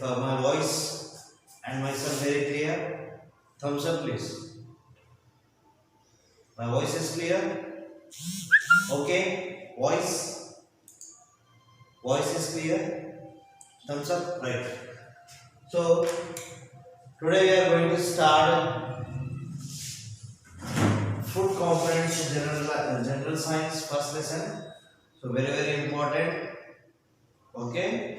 If my voice and myself very clear, thumbs up please. My voice is clear? Okay. Voice is clear? Thumbs up? Right. So today we are going to start food components general science first lesson. So very important. Okay.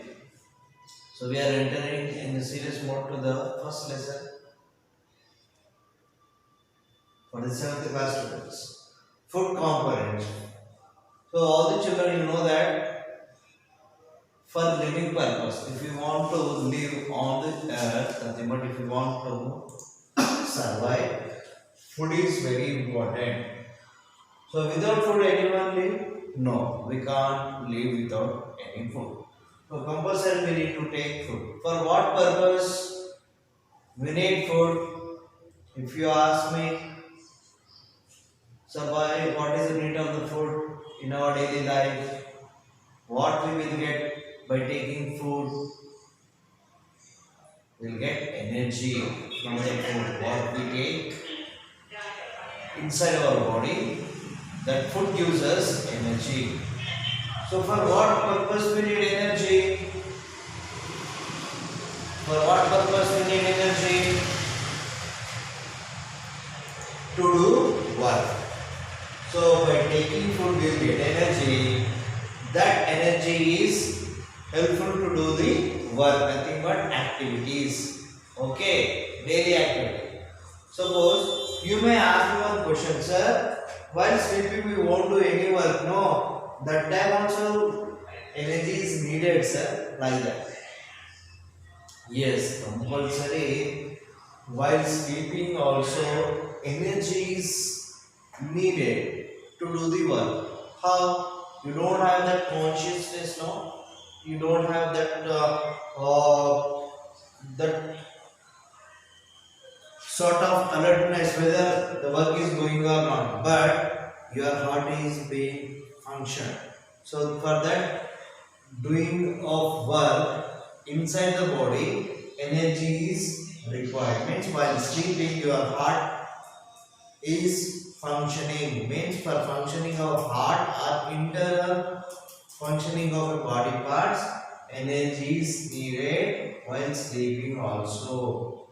So we are entering in the serious mode to the first lesson for the 7th class students. Food components. So all the children, you know that for living purpose, if you want to live on the earth, nothing but if you want to survive, food is very important. So without food anyone live? No, we can't live without any food. So compulsory we need to take food. For what purpose we need food? If you ask me, so what is the need of the food in our daily life? What we will get by taking food? We will get energy from the food. What we take inside our body, that food gives us energy. So for what purpose we need energy? For what purpose we need energy? To do work. So by taking food we will get energy. That energy is helpful to do the work, nothing but activities. Okay, daily activity. Suppose you may ask me one question, sir. While sleeping we won't do any work. No, that time also energy is needed, sir. Like that. Yes, compulsory. While sleeping also energy is needed to do the work. How? You don't have that consciousness, no? You don't have that that sort of alertness whether the work is going or not. But your heart is being functioned. So for that doing of work inside the body, energy is required. Means while sleeping, your heart is functioning. Means for functioning of heart or internal functioning of a body parts, energy is needed while sleeping also.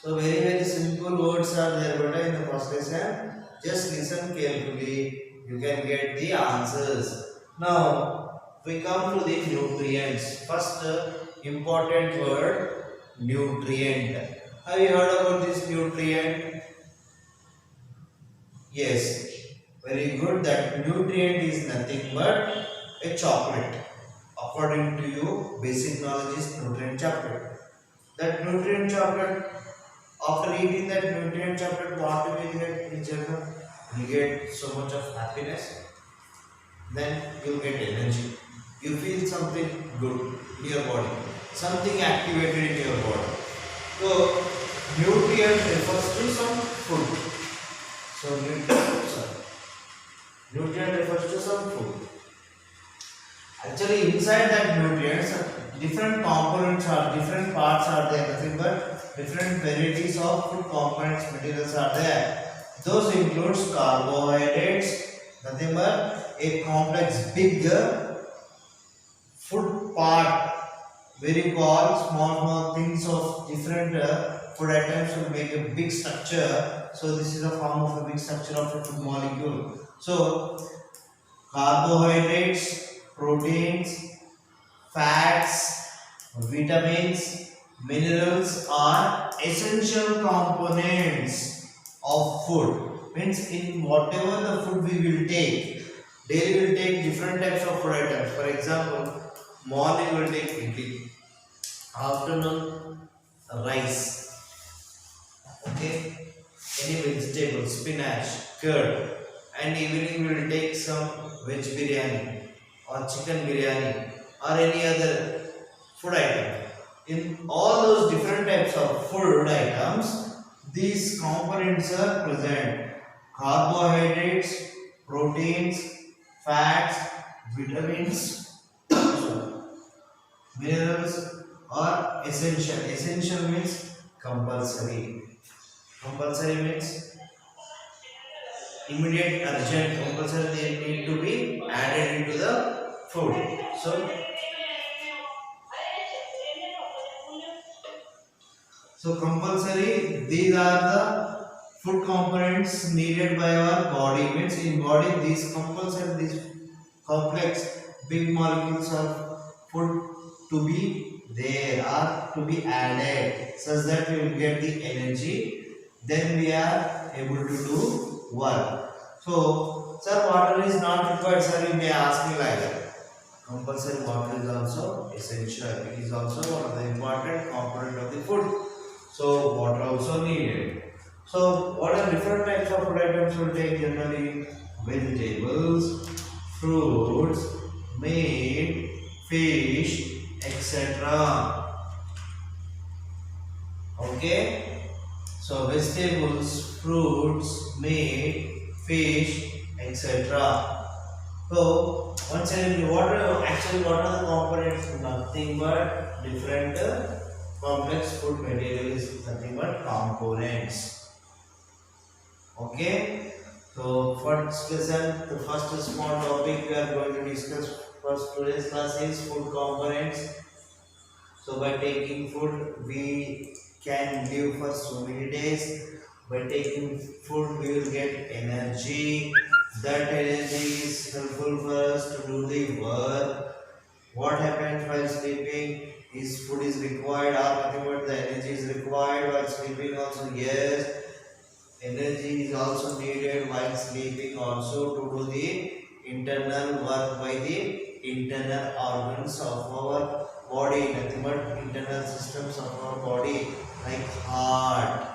So very simple words are there but in the first lesson. Just listen carefully. You can get the answers. Now we come to the nutrients. First important word, nutrient. Have you heard about this nutrient? Yes, very good. That nutrient is nothing but a chocolate. According to you, basic knowledge is nutrient chocolate. That nutrient chocolate, after eating that nutrient chocolate, what do we get in general? You get so much of happiness. Then you get energy. You feel something good in your body. Something activated in your body. So, nutrient refers to some food. So nutrient refers to some food. Actually, inside that nutrients, different components are, different parts are there. Nothing but different varieties of food components, materials are there. Those includes carbohydrates, nothing but a complex big food part, very small things of different food items will make a big structure. So this is a form of a big structure of a food molecule. So carbohydrates, proteins, fats, vitamins, minerals are essential components of food. Means in whatever the food we will take, daily we will take different types of food items. For example, morning we will take idli, afternoon rice, okay, any vegetable, spinach, curd, and evening we will take some veg biryani or chicken biryani or any other food item. In all those different types of food items, these components are present: carbohydrates, proteins, fats, vitamins, minerals, or essential. Essential means compulsory. Compulsory means immediate, urgent. Compulsory, they need to be added into the food. So compulsory, these are the food components needed by our body. Means in body, these compulsory, these complex big molecules of food to be there or to be added, such that we will get the energy. Then we are able to do work. So, sir, water is not required. Sir, you may ask me like that. Compulsory water is also essential. It is also one of the important component of the food. So water also needed. So what are different types of food items we take generally? Vegetables, fruits, meat, fish, etc. Okay. So vegetables, fruits, meat, fish, etc. So once again, what are the components? Nothing but different complex food material is nothing but components. Okay. So first lesson, the first small topic we are going to discuss first today's class is food components. So by taking food, we can live for so many days. By taking food, we will get energy. That energy is helpful for us to do the work. What happens while sleeping? Is food is required or nothing but the energy is required while sleeping also? Yes. Energy is also needed while sleeping also to do the internal work by the internal organs of our body, nothing but internal systems of our body like heart,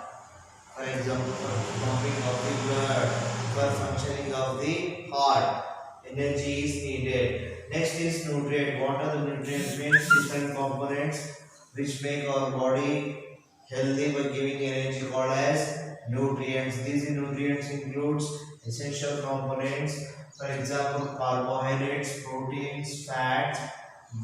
for example, for pumping of the blood, for functioning of the heart. Energy is needed. Next is nutrient. What are the nutrients? Means different components which make our body healthy by giving energy called as nutrients. These nutrients includes essential components. For example, carbohydrates, proteins, fats,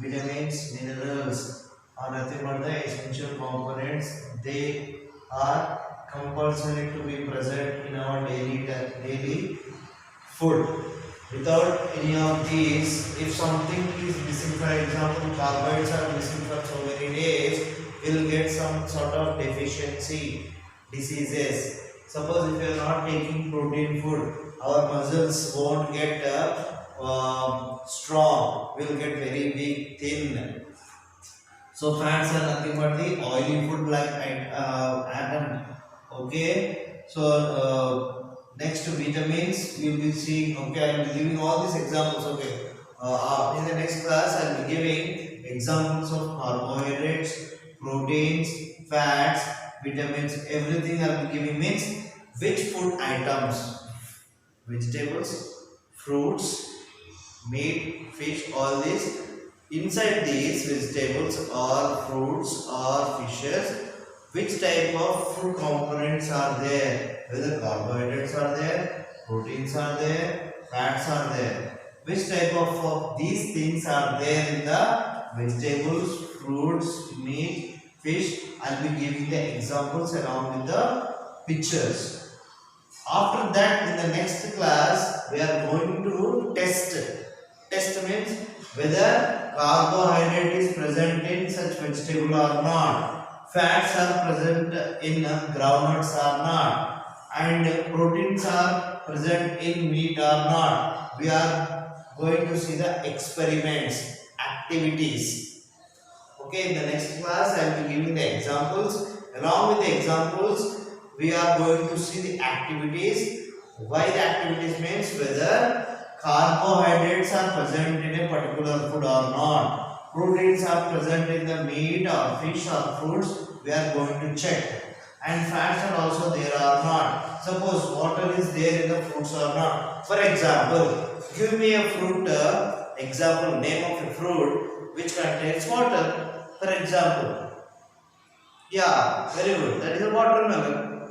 vitamins, minerals are nothing but the essential components. They are compulsory to be present in our daily food. Without any of these, if something is missing, for example, carbohydrates are missing for so many days, we will get some sort of deficiency diseases. Suppose if you are not taking protein food, our muscles won't get strong. We will get very weak, thin. So fats are nothing but the oily food like atom. Okay. So next to vitamins, you will see. Okay, I will be giving all these examples. Okay. In the next class, I will be giving examples of carbohydrates, proteins, fats, vitamins. Everything I will be giving means which food items, vegetables, fruits, meat, fish, all these. Inside these vegetables or fruits or fishes, which type of food components are there? Whether carbohydrates are there, proteins are there, fats are there. Which type of these things are there in the vegetables, fruits, meat, fish? I'll be giving the examples along with the pictures. After that, in the next class, we are going to test. Test means whether carbohydrate is present in such vegetable or not, fats are present in groundnuts or not, and proteins are present in meat or not. We are going to see the experiments, activities. Okay, in the next class I will be giving the examples. Along with the examples, we are going to see the activities. Why the activities means whether carbohydrates are present in a particular food or not, proteins are present in the meat or fish or fruits, we are going to check, and fats are also there or not. Suppose water is there in the fruits or not. For example, give me a fruit, example, name of a fruit which contains water. For example, yeah, very good, that is a watermelon.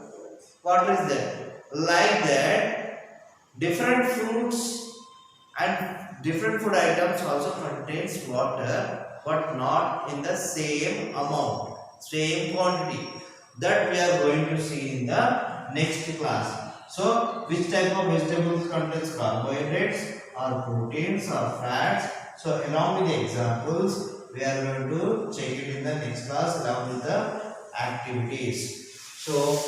Water is there. Like that, different fruits and different food items also contains water. but not in the same amount, same quantity. That we are going to see in the next class. So, which type of vegetables contains carbohydrates or proteins or fats? So, along with the examples, we are going to check it in the next class along with the activities. So,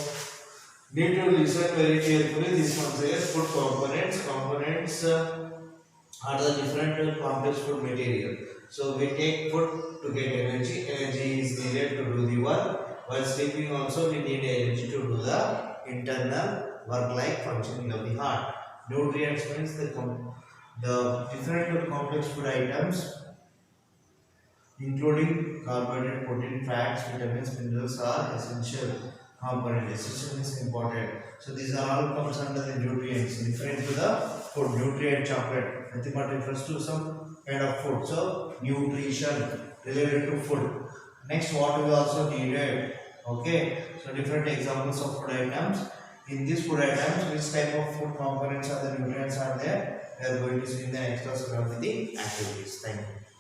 need to listen very carefully. This one says food components. Components are the different complex food material. So we take food to get energy. Energy is needed to do the work. While sleeping also we need energy to do the internal work like functioning of the heart. Nutrients means the different complex food items including carbohydrate, protein, fats, vitamins, minerals are essential component. Essential is important. So these are all comes under the nutrients. Different to the food, nutrient chocolate. Nothing but refers to some kind of food. So nutrition related to food. Next, what we also needed. Okay. So different examples of food items. In these food items, which type of food components are the nutrients are there? We are going to see in the next class along with the activities. Thank you.